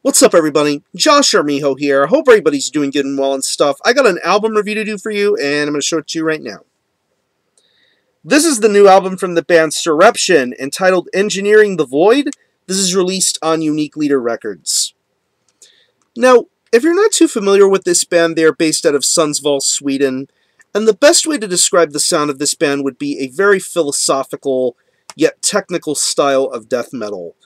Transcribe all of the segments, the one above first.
What's up, everybody? Josh Armijo here. I hope everybody's doing good and well and stuff. I got an album review to do for you, and I'm going to show it to you right now. This is the new album from the band Soreption, entitled Engineering the Void. This is released on Unique Leader Records. Now, if you're not too familiar with this band, they are based out of Sundsvall, Sweden, and the best way to describe the sound of this band would be a very philosophical, yet technical style of death metal.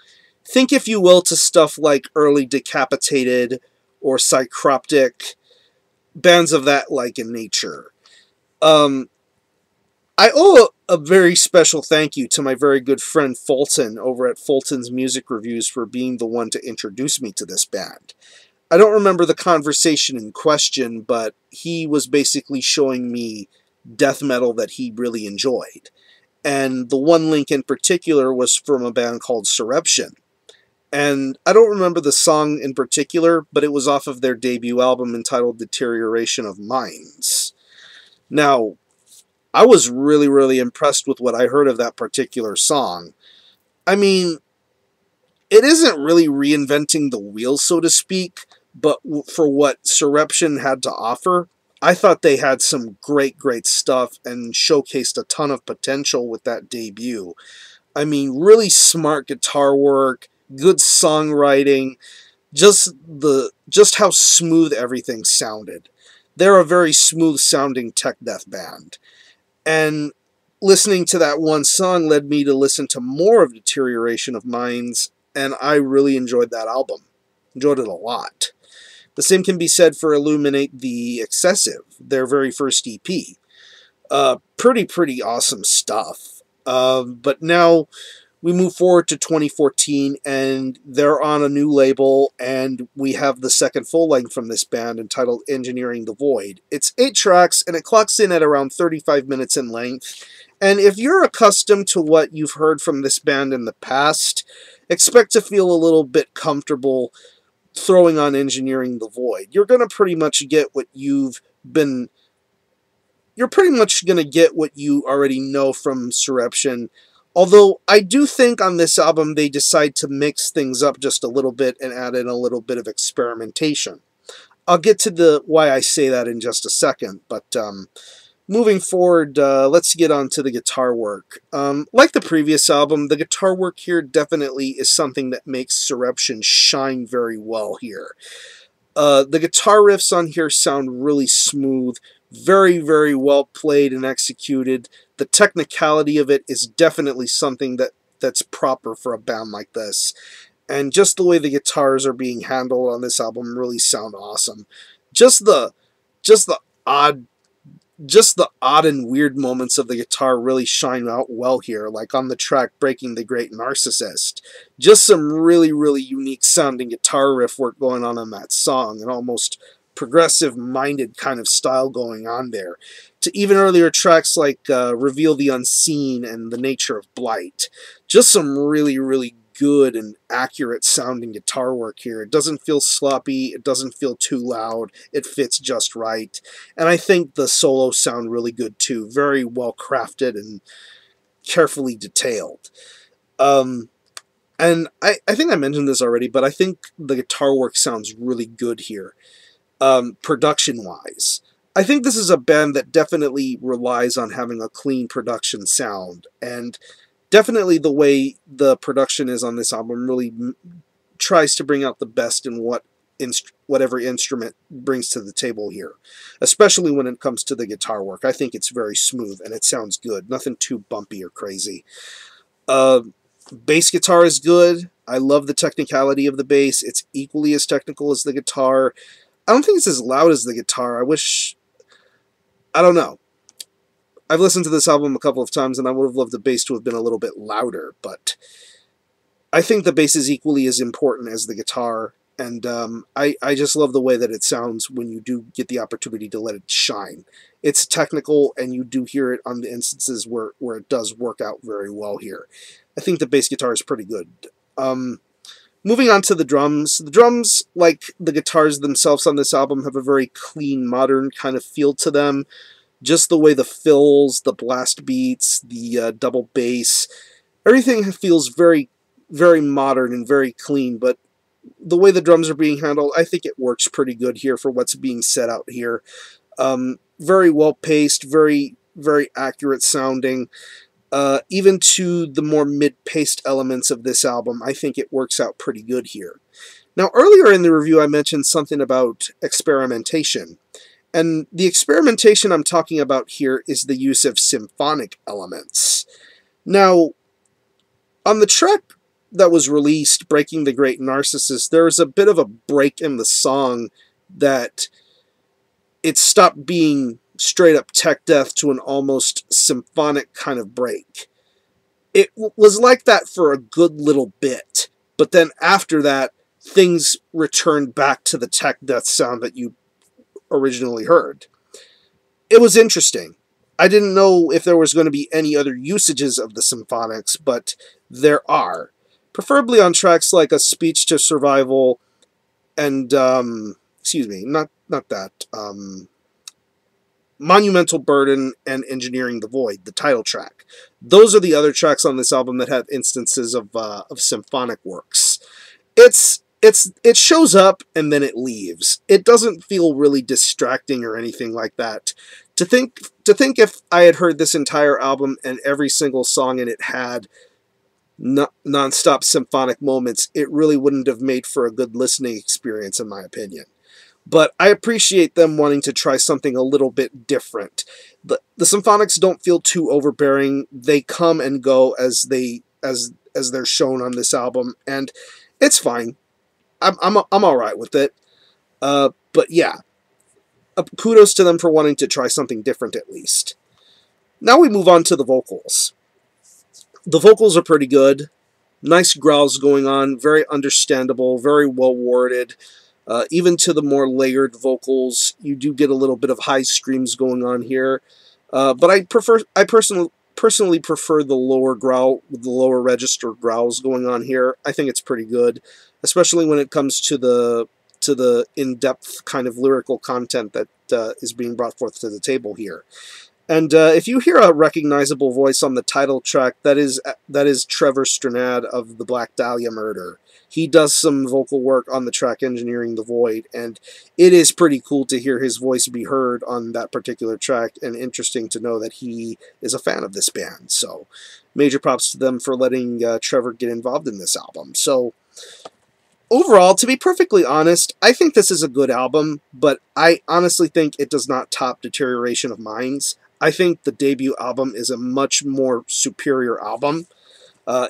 Think, if you will, to stuff like early Decapitated or Psychroptic, bands of that like in nature. I owe a very special thank you to my very good friend Fulton over at Fulton's Music Reviews for being the one to introduce me to this band. I don't remember the conversation in question, but he was basically showing me death metal that he really enjoyed. And the one link in particular was from a band called Soreption. And I don't remember the song in particular, but it was off of their debut album entitled Deterioration of Minds. Now, I was really impressed with what I heard of that particular song. I mean, it isn't really reinventing the wheel, so to speak, but for what Soreption had to offer, I thought they had some great stuff and showcased a ton of potential with that debut. I mean, really smart guitar work, good songwriting, just how smooth everything sounded. They're a very smooth sounding tech death band. And listening to that one song led me to listen to more of Deterioration of Minds, and I really enjoyed that album. Enjoyed it a lot. The same can be said for Illuminate the Excessive, their very first EP. Pretty awesome stuff. But now we move forward to 2014, and they're on a new label, and we have the second full-length from this band entitled Engineering the Void. It's 8 tracks, and it clocks in at around 35 minutes in length. And if you're accustomed to what you've heard from this band in the past, expect to feel a little bit comfortable throwing on Engineering the Void. You're going to pretty much get what you're pretty much going to get what you already know from Soreption. Although, I do think on this album they decide to mix things up just a little bit and add in a little bit of experimentation. I'll get to why I say that in just a second, but moving forward, let's get on to the guitar work. Like the previous album, the guitar work here definitely is something that makes Soreption shine very well here. The guitar riffs on here sound really smooth, very well played and executed. The technicality of it is definitely something that's proper for a band like this. And just the way the guitars are being handled on this album really sound awesome. Just the odd and weird moments of the guitar really shine out well here, like on the track Breaking the Great Narcissist. Just some really unique sounding guitar riff work going on that song, and almost progressive-minded kind of style going on there, to even earlier tracks like Reveal the Unseen and The Nature of Blight. Just some really good and accurate sounding guitar work here. It doesn't feel sloppy, it doesn't feel too loud, it fits just right. And I think the solos sound really good too, very well crafted and carefully detailed. And I think I mentioned this already, but I think the guitar work sounds really good here. Production-wise, I think this is a band that definitely relies on having a clean production sound, and definitely the way the production is on this album really tries to bring out the best in whatever instrument brings to the table here, especially when it comes to the guitar work. I think it's very smooth and it sounds good, nothing too bumpy or crazy. Bass guitar is good. I love the technicality of the bass. It's equally as technical as the guitar. I don't think it's as loud as the guitar. I don't know. I've listened to this album a couple of times, and I would have loved the bass to have been a little bit louder, but I think the bass is equally as important as the guitar, and I just love the way that it sounds when you do get the opportunity to let it shine. It's technical, and you do hear it on the instances where it does work out very well here. I think the bass guitar is pretty good. Moving on to the drums. The drums, like the guitars themselves on this album, have a very clean, modern kind of feel to them. Just the way the fills, the blast beats, the double bass, everything feels very modern and very clean, but the way the drums are being handled, I think it works pretty good here for what's being set out here. Very well paced, very, very accurate sounding. Even to the more mid-paced elements of this album, I think it works out pretty good here. Now, earlier in the review, I mentioned something about experimentation. And the experimentation I'm talking about here is the use of symphonic elements. Now, on the track that was released, Breaking the Great Narcissist, there was a bit of a break in the song that it stopped being straight up tech death to an almost symphonic kind of break. It was like that for a good little bit, but then after that, things returned back to the tech death sound that you originally heard. It was interesting. I didn't know if there was going to be any other usages of the symphonics, but there are. Preferably on tracks like A Speech to Survival and, excuse me, not that, Monumental Burden and Engineering the Void, the title track. Those are the other tracks on this album that have instances of symphonic works. It shows up and then it leaves. It doesn't feel really distracting or anything like that. To think if I had heard this entire album and every single song in it had non-stop symphonic moments, it really wouldn't have made for a good listening experience, in my opinion. But I appreciate them wanting to try something a little bit different. The symphonics don't feel too overbearing. They come and go as they're shown on this album, and it's fine. I'm all right with it. But yeah, kudos to them for wanting to try something different at least. Now we move on to the vocals. The vocals are pretty good. Nice growls going on, very understandable, very well worded. Even to the more layered vocals, you do get a little bit of high screams going on here. But I personally prefer the lower register growls going on here. I think it's pretty good, especially when it comes to the in-depth kind of lyrical content that is being brought forth to the table here. And if you hear a recognizable voice on the title track, that is Trevor Strnad of the Black Dahlia Murder. He does some vocal work on the track Engineering the Void, and it is pretty cool to hear his voice be heard on that particular track, and interesting to know that he is a fan of this band. So, major props to them for letting Trevor get involved in this album. So, overall, to be perfectly honest, I think this is a good album, but I honestly think it does not top Deterioration of Minds. I think the debut album is a much more superior album.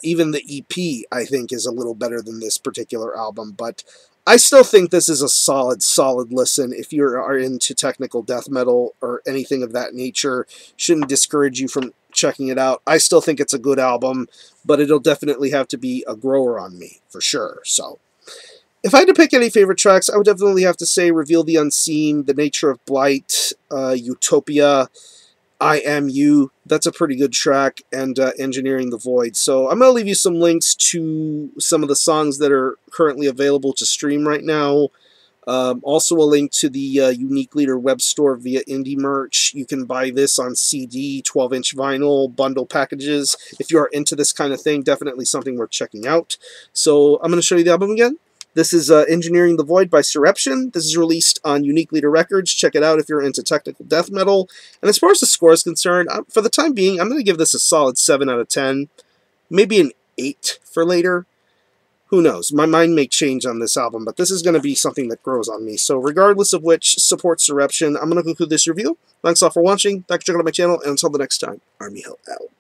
Even the EP, I think, is a little better than this particular album, but I still think this is a solid listen. If you are into technical death metal or anything of that nature, shouldn't discourage you from checking it out. I still think it's a good album, but it'll definitely have to be a grower on me, for sure. So, if I had to pick any favorite tracks, I would definitely have to say Reveal the Unseen, The Nature of Blight, Utopia, I Am You. That's a pretty good track, and Engineering the Void. So I'm going to leave you some links to some of the songs that are currently available to stream right now. Also a link to the Unique Leader web store via Indie Merch. You can buy this on CD, 12-inch vinyl, bundle packages. If you are into this kind of thing, definitely something worth checking out. So I'm going to show you the album again. This is Engineering the Void by Soreption. This is released on Unique Leader Records. Check it out if you're into technical death metal. And as far as the score is concerned, for the time being, I'm going to give this a solid 7 out of 10. Maybe an 8 for later. Who knows? My mind may change on this album, but this is going to be something that grows on me. So regardless of which, support Soreption. I'm going to conclude this review. Thanks all for watching. Thanks for checking out my channel. And until the next time, Army Hill out.